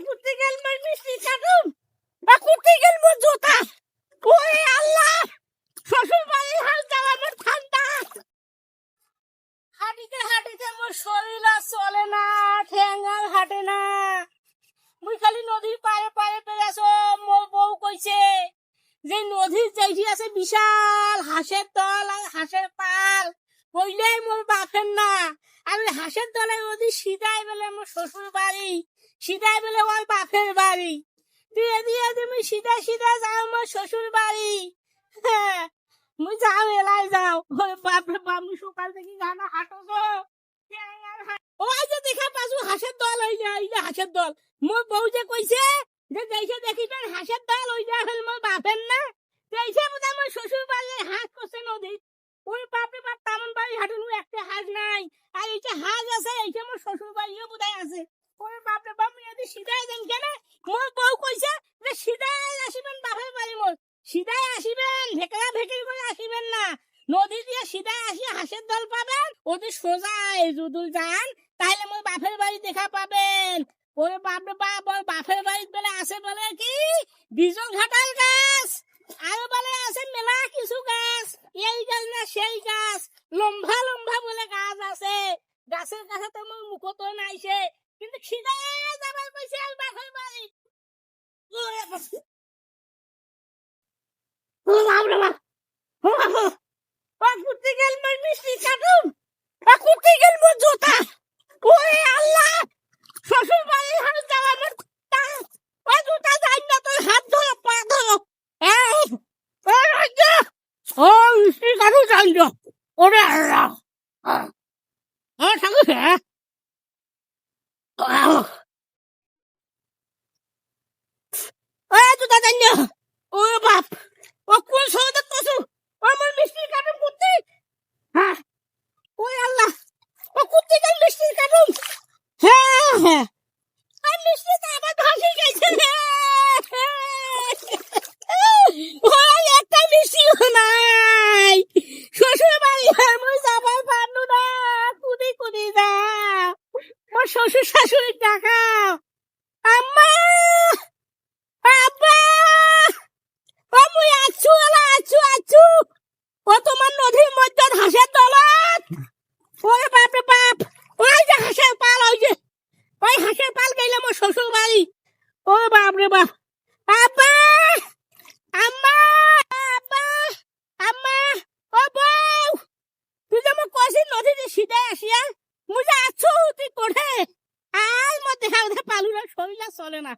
ঘুরতে গেল মোর মিষ্টি কাটুম বা ঘুরতে গেল মোর জুতা। ওরে আল্লাহ, শ্বশুর বাড়ির হাল যাওয়া আমার ঠান্ডা। হাঁটিতে হাঁটিতে মোর শরীর আর চলে না, ঠ্যাং আর হাঁটে না। মুই খালি নদীর পারে পারে পেরেছো। মোর বউ কইছে যে নদীর যাইছি আছে বিশাল হাঁসের দল আর হাঁসের পাল, হইলে মোর বাপের না। আমি হাঁসের দলে নদী সিধাই বেলে মোর শ্বশুর বাড়ি, সিধাই বেলে ওর বাপের বাড়ি। দিয়ে দিয়ে তুমি সিধা সিধা যাও মোর শ্বশুর বাড়ি। হ্যাঁ, মুই যাও এলাই যাও। ওরে বাপরে বাপ, মুই সকাল থেকে গানা হাঁটোছো। ওই যে দেখা পাছু হাঁসের দল, ওই যে হাঁসের দল। মোর বউ যে কইছে যে যাইছে দেখিবেন হাঁসের দল, ওই যে হল মোর বাপের না। যাইছে বোধহয় মোর শ্বশুর বাড়ি হাঁস করছে নদী। ওই বাপরে বাপ, তামন বাড়ি হাঁটুনু একটা হাঁস নাই। আর এই যে হাঁস আছে, এই যে মোর শ্বশুর বাড়িও বোধহয় আছে। ওই বাপরে বাপ, যদি সিধাই যান কেন? মোর বউ কইছে যে সিধাই আসিবেন বাপের বাড়ি মোর, সিধাই আসিবেন, ভেকড়া ভেকড়ি করে আসিবেন না। নদী দিয়ে সিধাই আসি হাঁসের দল পাবেন। ওদের সোজাই যদি যান তাহলে মোর বাপের বাড়ি দেখা পাবেন। ওরে বাপরে বাপ, ওর বাপের বাড়ি বেলা আছে বলে কি বিজল ঘাটাল গাছ, আরো বলে আছে মেলা কিছু গাছ। এই গাছ না সেই গাছ, লম্বা লম্বা বলে গাছ আছে। গাছের কাছে তো মোর মুখতো নাইছে, কিন্তু খিদাই যাবার কইছে আর বাপের বাড়ি। ওরে বাপ, ও বাপরে বাপ, ও বাবা, ও ঘুরতে গেল মোর মিষ্টি কাটুম, ও ঘুরতে গেল মোর জুতা। ওরে আল্লাহ, শ্বশুর বাড়ির হাল যাওয়া আমার ঠান্ডা। ও জুতা যাই না, তোর হাত ধরো, পা ধরো। এই, ও রাজা, ও মিষ্টি কাটু যাই না। ওরে আল্লাহ, ও ঠাকুর, হ্যাঁ, ও জুতা যাই না। ও বাপ, ও কোন সৌদা কসু, ও মোর মিষ্টি কাটুম কুত্তি। হ্যাঁ, ওই আল্লাহ, ও কুত্তি গেল মিষ্টি কাটুম। হ্যাঁ হ্যাঁ, আর মিষ্টি তো আবার ভাসি গেছে। ওই একটা মিষ্টিও নাই। শ্বশুর বাড়ি আর মুই যাবার পারলু না। কুদি কুদি যা, ওর শ্বশুর শাশুড়ি দেখাও। আম্মা, আব্বা, ও মুই আছু এলা, আছু আছু। ও তোমার নদীর মধ্যে হাঁসের দলত। ওরে বাপরে বাপ, ওই যে হাঁসের পাল, ওই যে ওই হাঁসের পাল গেলে আমার শ্বশুর বাড়ি। ও বাপরে বাপ, আব্বা, আম্মা, আব্বা, আম্মা, ও বউ, তুই যে মোক কইছিস নদীতে সিধাই আসিয়া, মুই যে আছু তুই কোঠে। আজ মোর দেখা পালু না, শরীর চলে না।